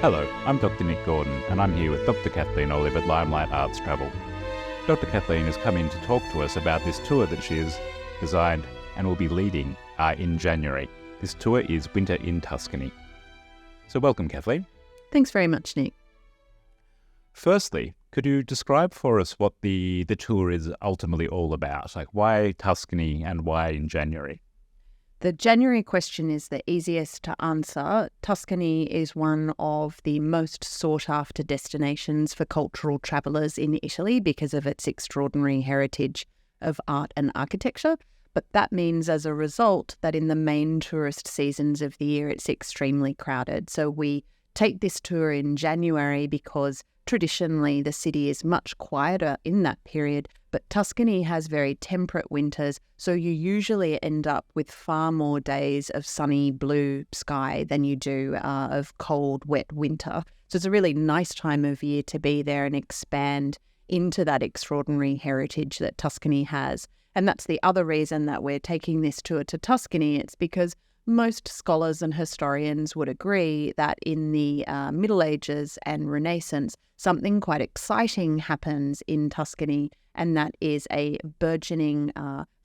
Hello, I'm Dr Nick Gordon, and I'm here with Dr Kathleen Olive at Limelight Arts Travel. Dr Kathleen has come in to talk to us about this tour that she has designed and will be leading in January. This tour is Winter in Tuscany. So welcome, Kathleen. Thanks very much, Nick. Firstly, could you describe for us what the tour is ultimately all about? Like, why Tuscany and why in January? The January question is the easiest to answer. Tuscany is one of the most sought-after destinations for cultural travellers in Italy because of its extraordinary heritage of art and architecture. But that means, as a result, that in the main tourist seasons of the year, it's extremely crowded. So we take this tour in January because traditionally the city is much quieter in that period, but Tuscany has very temperate winters, so you usually end up with far more days of sunny blue sky than you do of cold, wet winter. So it's a really nice time of year to be there and expand into that extraordinary heritage that Tuscany has. And that's the other reason that we're taking this tour to Tuscany. It's because most scholars and historians would agree that in the Middle Ages and Renaissance, something quite exciting happens in Tuscany, and that is a burgeoning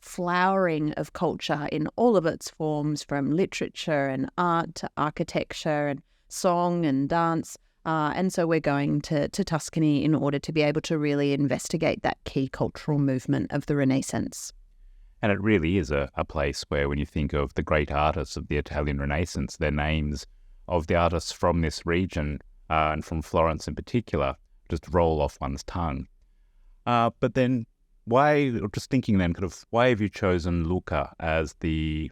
flowering of culture in all of its forms, from literature and art to architecture and song and dance. And so we're going to Tuscany in order to be able to really investigate that key cultural movement of the Renaissance. And it really is a place where, when you think of the great artists of the Italian Renaissance, their names of the artists from this region and from Florence in particular just roll off one's tongue. But then why, or just thinking then, why have you chosen Lucca as the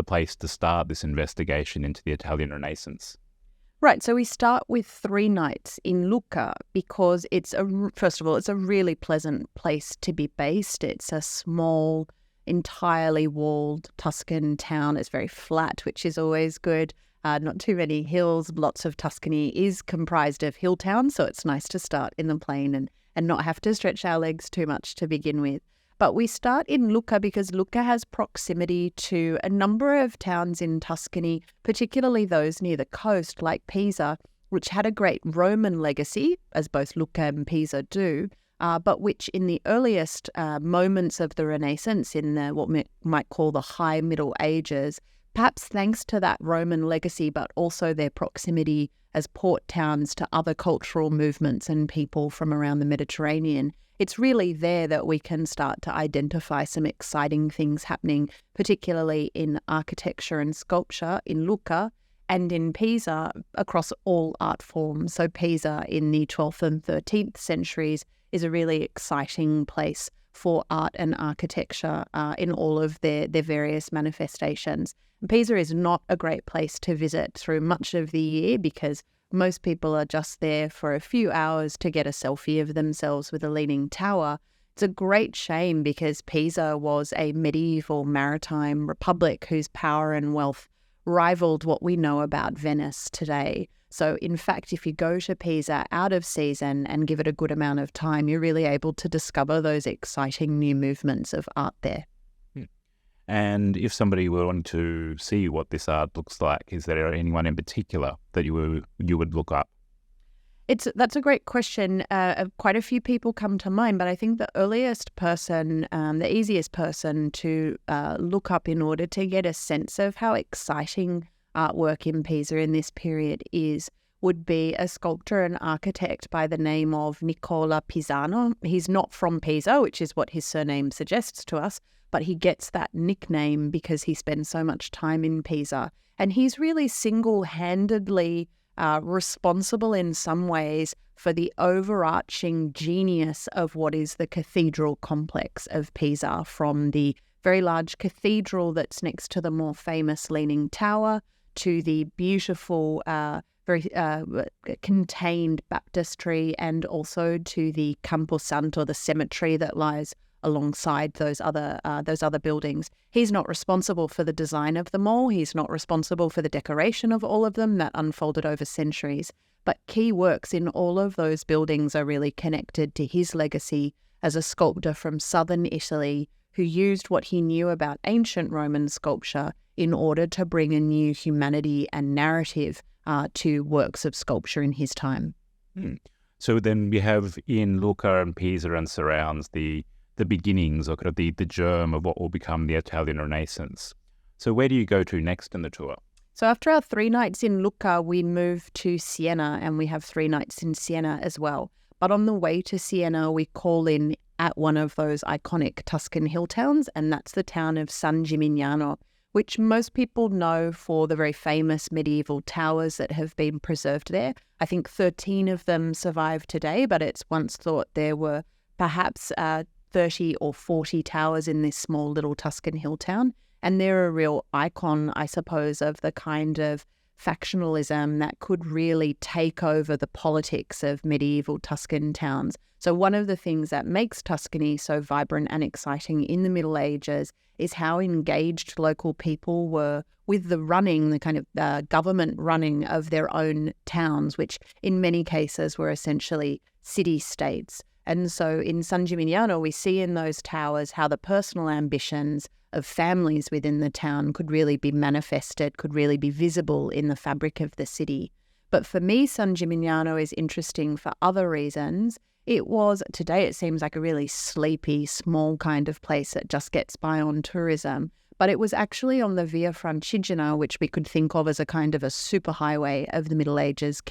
place to start this investigation into the Italian Renaissance? Right, so we start with 3 nights in Lucca because first of all, it's a really pleasant place to be based. It's a small, entirely walled Tuscan town. It's very flat, which is always good. Not too many hills. Lots of Tuscany is comprised of hill towns, so it's nice to start in the plain and not have to stretch our legs too much to begin with. But we start in Lucca because Lucca has proximity to a number of towns in Tuscany, particularly those near the coast like Pisa, which had a great Roman legacy, as both Lucca and Pisa do, but which in the earliest moments of the Renaissance, in what we might call the High Middle Ages, perhaps thanks to that Roman legacy, but also their proximity as port towns to other cultural movements and people from around the Mediterranean, it's really there that we can start to identify some exciting things happening, particularly in architecture and sculpture in Lucca and in Pisa across all art forms. So Pisa in the 12th and 13th centuries is a really exciting place for art and architecture in all of their various manifestations. Pisa is not a great place to visit through much of the year because most people are just there for a few hours to get a selfie of themselves with a leaning tower. It's a great shame because Pisa was a medieval maritime republic whose power and wealth rivaled what we know about Venice today. So in fact, if you go to Pisa out of season and give it a good amount of time, you're really able to discover those exciting new movements of art there. And if somebody were wanting to see what this art looks like, is there anyone in particular that you would look up? That's a great question. Quite a few people come to mind, but I think the earliest person, the easiest person to look up in order to get a sense of how exciting artwork in Pisa in this period would be a sculptor and architect by the name of Nicola Pisano. He's not from Pisa, which is what his surname suggests to us, but he gets that nickname because he spends so much time in Pisa. And he's really single-handedly responsible in some ways for the overarching genius of what is the cathedral complex of Pisa, from the very large cathedral that's next to the more famous Leaning Tower to the beautiful, very contained baptistry, and also to the Camposanto, the cemetery that lies alongside those other buildings. He's not responsible for the design of them all. He's not responsible for the decoration of all of them that unfolded over centuries. But key works in all of those buildings are really connected to his legacy as a sculptor from southern Italy who used what he knew about ancient Roman sculpture in order to bring a new humanity and narrative to works of sculpture in his time. So then we have in Lucca and Pisa and surrounds the beginnings, or kind of the germ of what will become the Italian Renaissance. So where do you go to next in the tour? So after our 3 nights in Lucca, we move to Siena, and we have 3 nights in Siena as well. But on the way to Siena, we call in at one of those iconic Tuscan hill towns, and that's the town of San Gimignano, which most people know for the very famous medieval towers that have been preserved there. I think 13 of them survive today, but it's once thought there were perhaps 30 or 40 towers in this small little Tuscan hill town. And they're a real icon, I suppose, of the kind of factionalism that could really take over the politics of medieval Tuscan towns. So one of the things that makes Tuscany so vibrant and exciting in the Middle Ages is how engaged local people were with the kind of government running of their own towns, which in many cases were essentially city-states. And so in San Gimignano, we see in those towers how the personal ambitions of families within the town could really be manifested, could really be visible in the fabric of the city. But for me, San Gimignano is interesting for other reasons. Today it seems like a really sleepy, small kind of place that just gets by on tourism. But it was actually on the Via Francigena, which we could think of as a kind of a superhighway of the Middle Ages,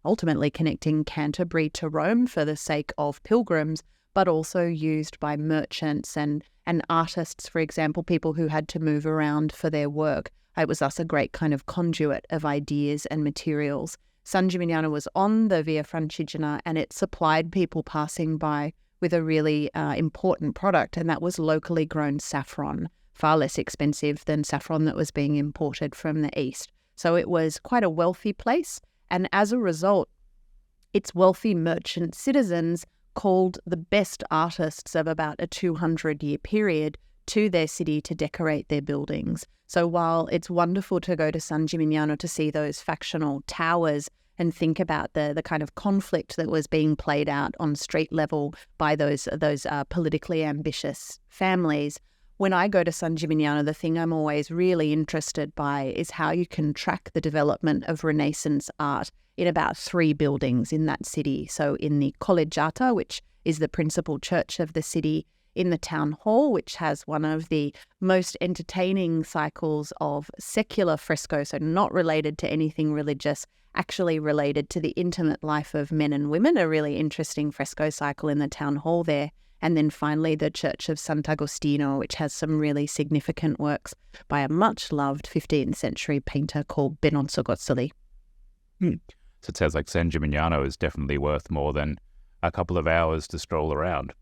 ultimately connecting Canterbury to Rome for the sake of pilgrims, but also used by merchants and artists, for example, people who had to move around for their work. It was thus a great kind of conduit of ideas and materials. San Gimignano was on the Via Francigena, and it supplied people passing by with a really important product, and that was locally grown saffron, far less expensive than saffron that was being imported from the east. So it was quite a wealthy place, and as a result, its wealthy merchant citizens called the best artists of about a 200-year period to their city to decorate their buildings. So while it's wonderful to go to San Gimignano to see those factional towers and think about the kind of conflict that was being played out on street level by those politically ambitious families, when I go to San Gimignano, the thing I'm always really interested by is how you can track the development of Renaissance art in about 3 buildings in that city. So in the Collegiata, which is the principal church of the city, in the town hall, which has one of the most entertaining cycles of secular fresco, so not related to anything religious, actually related to the intimate life of men and women, a really interesting fresco cycle in the town hall there. And then finally, the Church of Sant'Agostino, which has some really significant works by a much-loved 15th century painter called Benozzo Gozzoli. So it sounds like San Gimignano is definitely worth more than a couple of hours to stroll around.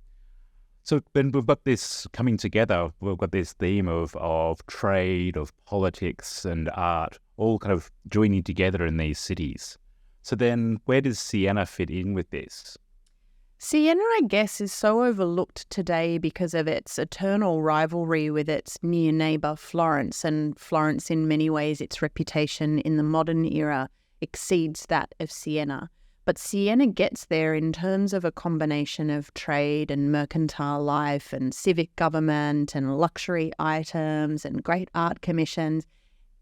So then we've got this coming together, we've got this theme of trade, of politics and art, all kind of joining together in these cities. So then where does Siena fit in with this? Siena, I guess, is so overlooked today because of its eternal rivalry with its near neighbour Florence, and Florence, in many ways, its reputation in the modern era exceeds that of Siena. But Siena gets there in terms of a combination of trade and mercantile life and civic government and luxury items and great art commissions,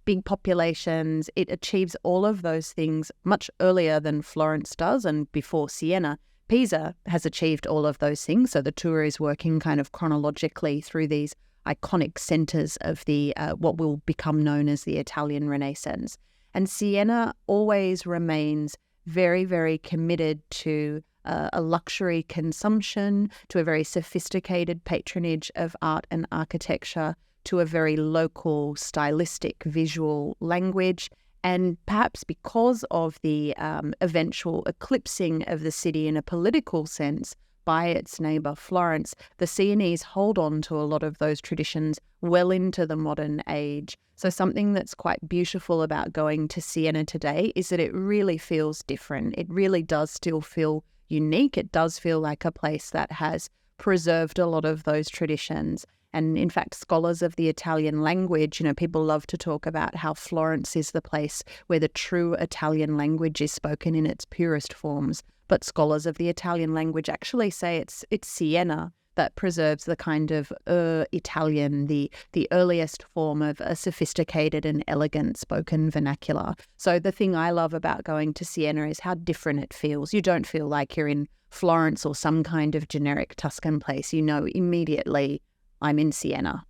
big populations. It achieves all of those things much earlier than Florence does and before Siena. Pisa has achieved all of those things, so the tour is working kind of chronologically through these iconic centres of the what will become known as the Italian Renaissance. And Siena always remains very, very committed to a luxury consumption, to a very sophisticated patronage of art and architecture, to a very local, stylistic, visual language. And perhaps because of the eventual eclipsing of the city in a political sense by its neighbour Florence, the Sienese hold on to a lot of those traditions well into the modern age. So something that's quite beautiful about going to Siena today is that it really feels different. It really does still feel unique. It does feel like a place that has preserved a lot of those traditions. And in fact, scholars of the Italian language, people love to talk about how Florence is the place where the true Italian language is spoken in its purest forms. But scholars of the Italian language actually say it's Siena that preserves the kind of Italian, the earliest form of a sophisticated and elegant spoken vernacular. So the thing I love about going to Siena is how different it feels. You don't feel like you're in Florence or some kind of generic Tuscan place. You know immediately, I'm in Siena.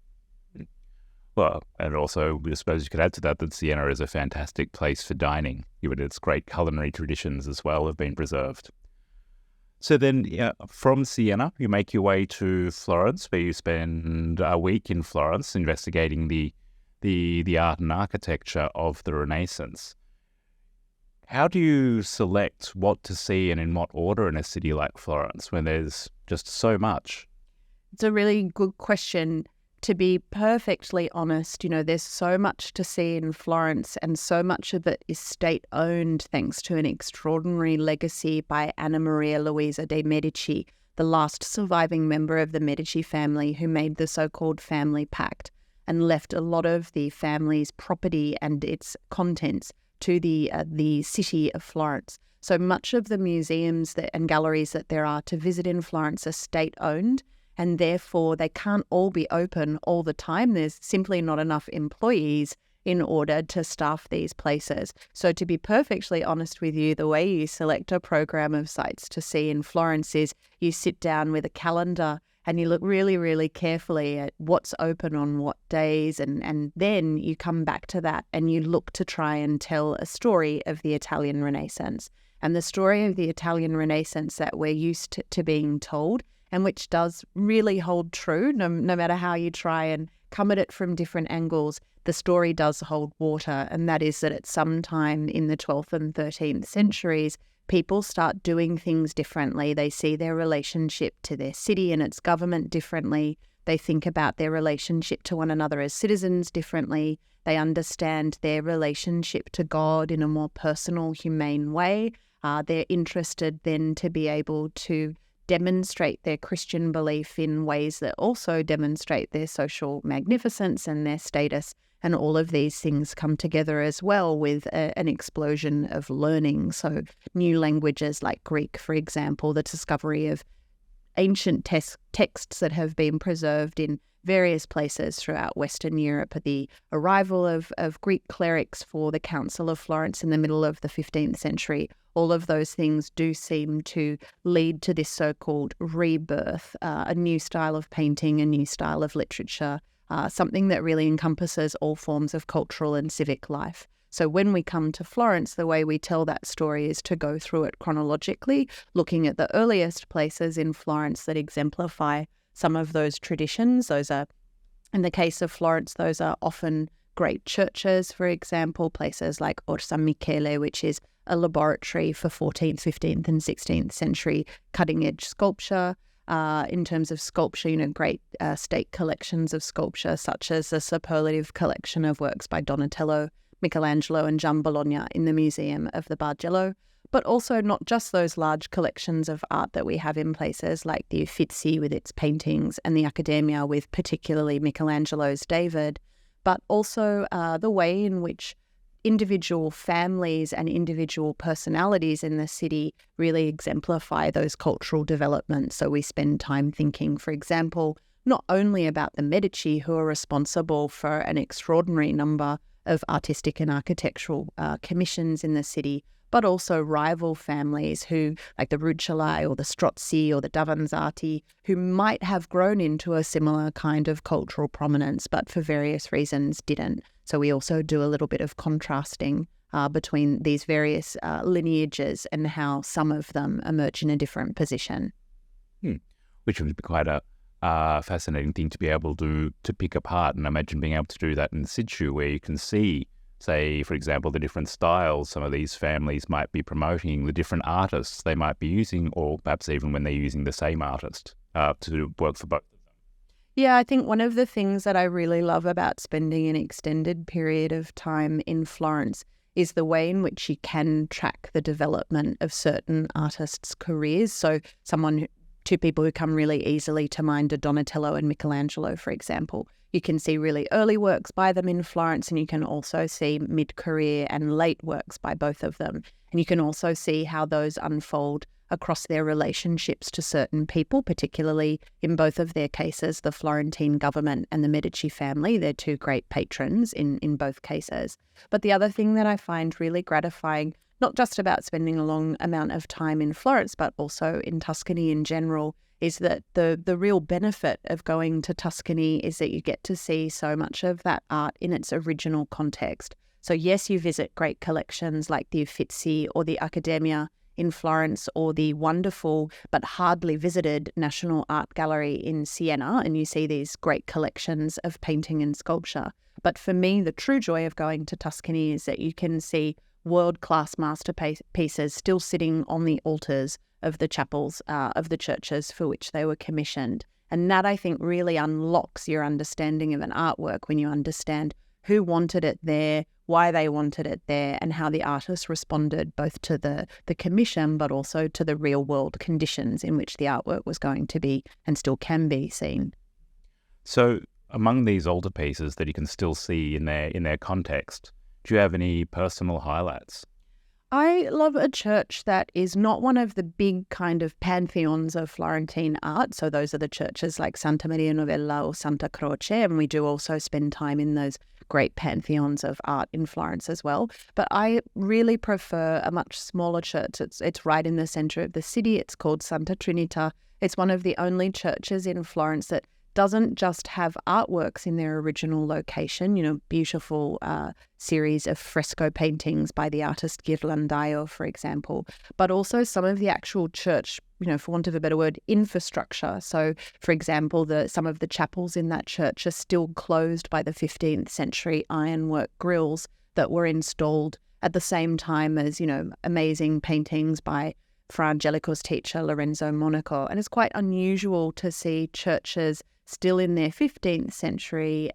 Well, and also, I suppose you could add to that Siena is a fantastic place for dining, given its great culinary traditions as well have been preserved. So then, from Siena, you make your way to Florence, where you spend a week in Florence investigating the art and architecture of the Renaissance. How do you select what to see and in what order in a city like Florence when there's just so much? It's a really good question. To be perfectly honest, there's so much to see in Florence, and so much of it is state-owned thanks to an extraordinary legacy by Anna Maria Luisa de' Medici, the last surviving member of the Medici family who made the so-called family pact and left a lot of the family's property and its contents to the city of Florence. So much of the museums and galleries that there are to visit in Florence are state-owned, and therefore they can't all be open all the time. There's simply not enough employees in order to staff these places. So to be perfectly honest with you, the way you select a program of sites to see in Florence is you sit down with a calendar and you look really, really carefully at what's open on what days, and then you come back to that and you look to try and tell a story of the Italian Renaissance. And the story of the Italian Renaissance that we're used to being told, and which does really hold true, no matter how you try and come at it from different angles, the story does hold water, and that is that at some time in the 12th and 13th centuries, people start doing things differently. They see their relationship to their city and its government differently. They think about their relationship to one another as citizens differently. They understand their relationship to God in a more personal, humane way. They're interested then to be able to demonstrate their Christian belief in ways that also demonstrate their social magnificence and their status. And all of these things come together as well with an explosion of learning. So new languages like Greek, for example, the discovery of ancient texts that have been preserved in various places throughout Western Europe, the arrival of Greek clerics for the Council of Florence in the middle of the 15th century. All of those things do seem to lead to this so-called rebirth, a new style of painting, a new style of literature, something that really encompasses all forms of cultural and civic life. So when we come to Florence, the way we tell that story is to go through it chronologically, looking at the earliest places in Florence that exemplify some of those traditions. Those are, in the case of Florence, those are often great churches, for example, places like Or San Michele, which is a laboratory for 14th, 15th and 16th century cutting-edge sculpture. In terms of sculpture, great state collections of sculpture, such as the superlative collection of works by Donatello, Michelangelo and Giambologna in the Museum of the Bargello, but also not just those large collections of art that we have in places like the Uffizi with its paintings and the Accademia with particularly Michelangelo's David, but also the way in which individual families and individual personalities in the city really exemplify those cultural developments. So we spend time thinking, for example, not only about the Medici, who are responsible for an extraordinary number of artistic and architectural commissions in the city, but also rival families who, like the Rucellai or the Strozzi or the Davanzati, who might have grown into a similar kind of cultural prominence, but for various reasons didn't. So we also do a little bit of contrasting between these various lineages and how some of them emerge in a different position. Which would be quite a fascinating thing to be able to pick apart, and imagine being able to do that in situ, where you can see, say, for example, the different styles some of these families might be promoting, the different artists they might be using, or perhaps even when they're using the same artist to work for both of them. Yeah, I think one of the things that I really love about spending an extended period of time in Florence is the way in which you can track the development of certain artists' careers. So someone two people who come really easily to mind are Donatello and Michelangelo, for example. You can see really early works by them in Florence, and you can also see mid-career and late works by both of them. And you can also see how those unfold across their relationships to certain people, particularly in both of their cases, the Florentine government and the Medici family. They're two great patrons in both cases. But the other thing that I find really gratifying, not just about spending a long amount of time in Florence, but also in Tuscany in general, is that the real benefit of going to Tuscany is that you get to see so much of that art in its original context. So yes, you visit great collections like the Uffizi or the Accademia in Florence, or the wonderful but hardly visited National Art Gallery in Siena, and you see these great collections of painting and sculpture. But for me, the true joy of going to Tuscany is that you can see world-class masterpieces still sitting on the altars of the chapels of the churches for which they were commissioned. And that, I think, really unlocks your understanding of an artwork when you understand who wanted it there, why they wanted it there, and how the artist responded both to the commission but also to the real-world conditions in which the artwork was going to be and still can be seen. So among these older pieces that you can still see in their context, do you have any personal highlights? I love a church that is not one of the big kind of pantheons of Florentine art. So those are the churches like Santa Maria Novella or Santa Croce, and we do also spend time in those great pantheons of art in Florence as well. But I really prefer a much smaller church. It's right in the center of the city. It's called Santa Trinita. It's one of the only churches in Florence that doesn't just have artworks in their original location, beautiful series of fresco paintings by the artist Ghirlandaio, for example, but also some of the actual church, for want of a better word, infrastructure. So, for example, some of the chapels in that church are still closed by the 15th century ironwork grills that were installed at the same time as, amazing paintings by Fra Angelico's teacher, Lorenzo Monaco. And it's quite unusual to see churches still in their 15th century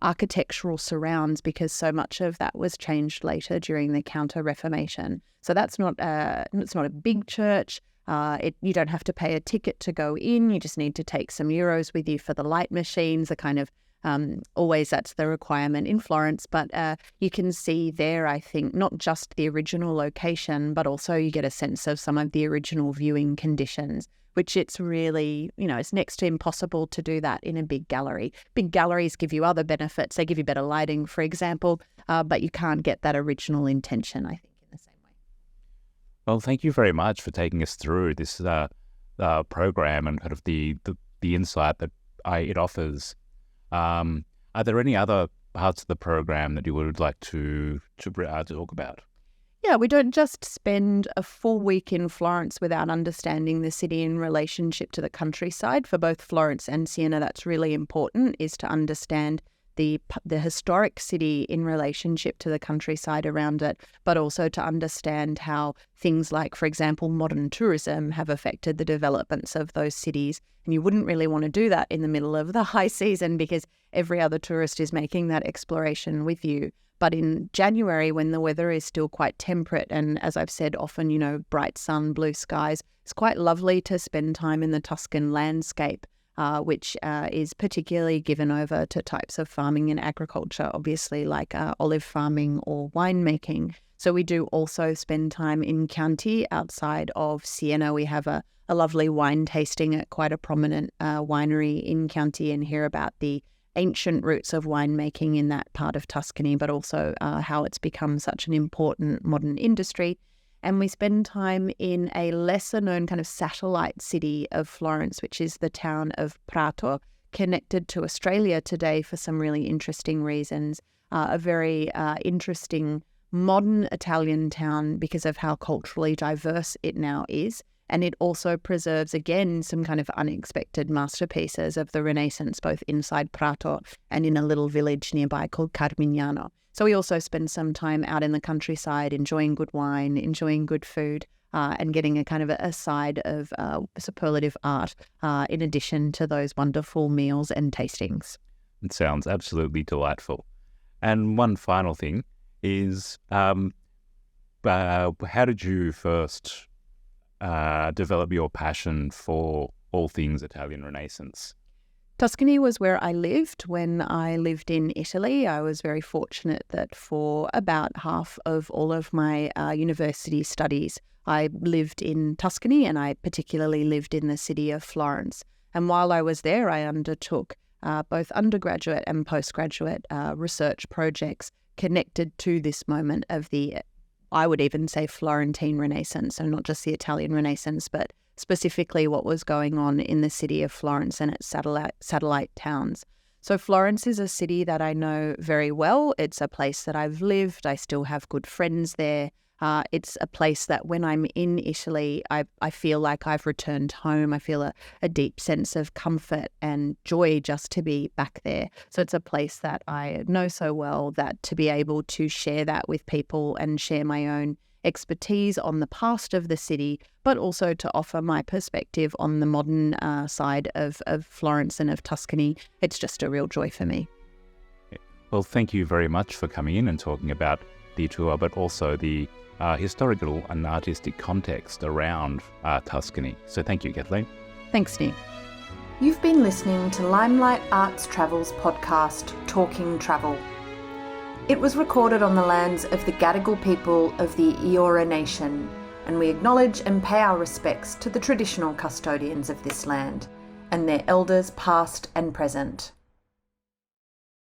architectural surrounds, because so much of that was changed later during the Counter-Reformation. So it's not a big church. You don't have to pay a ticket to go in. You just need to take some euros with you for the light machines, the kind of always that's the requirement in Florence. But you can see there, I think, not just the original location, but also you get a sense of some of the original viewing conditions, which it's really, it's next to impossible to do that in a big gallery. Big galleries give you other benefits. They give you better lighting, for example, but you can't get that original intention, I think, in the same way. Well, thank you very much for taking us through this program and kind of the insight that it offers. Are there any other parts of the program that you would like to talk about? Yeah, we don't just spend a full week in Florence without understanding the city in relationship to the countryside. For both Florence and Siena, that's really important, is to understand the historic city in relationship to the countryside around it, but also to understand how things like, for example, modern tourism have affected the developments of those cities. And you wouldn't really want to do that in the middle of the high season, because every other tourist is making that exploration with you. But in January, when the weather is still quite temperate and, as I've said, often, bright sun, blue skies, it's quite lovely to spend time in the Tuscan landscape, which is particularly given over to types of farming and agriculture, obviously, like olive farming or winemaking. So we do also spend time in Chianti outside of Siena. We have a lovely wine tasting at quite a prominent winery in Chianti, and hear about the ancient roots of winemaking in that part of Tuscany, but also how it's become such an important modern industry. And we spend time in a lesser-known kind of satellite city of Florence, which is the town of Prato, connected to Australia today for some really interesting reasons. A very interesting modern Italian town because of how culturally diverse it now is. And it also preserves, again, some kind of unexpected masterpieces of the Renaissance, both inside Prato and in a little village nearby called Carmignano. So we also spend some time out in the countryside, enjoying good wine, enjoying good food, and getting a kind of a side of superlative art in addition to those wonderful meals and tastings. It sounds absolutely delightful. And one final thing is, how did you first develop your passion for all things Italian Renaissance? Tuscany was where I lived when I lived in Italy. I was very fortunate that for about half of all of my university studies, I lived in Tuscany, and I particularly lived in the city of Florence. And while I was there, I undertook both undergraduate and postgraduate research projects connected to this moment of the, I would even say, Florentine Renaissance, so not just the Italian Renaissance, but specifically what was going on in the city of Florence and its satellite towns. So Florence is a city that I know very well. It's a place that I've lived. I still have good friends there. It's a place that when I'm in Italy, I feel like I've returned home. I feel a deep sense of comfort and joy just to be back there. So it's a place that I know so well that to be able to share that with people and share my own expertise on the past of the city, but also to offer my perspective on the modern side of Florence and of Tuscany. It's just a real joy for me. Well, thank you very much for coming in and talking about the tour, but also the historical and artistic context around Tuscany. So thank you, Kathleen. Thanks, Nick. You've been listening to Limelight Arts Travels podcast, Talking Travel. It was recorded on the lands of the Gadigal people of the Eora Nation, and we acknowledge and pay our respects to the traditional custodians of this land and their elders past and present.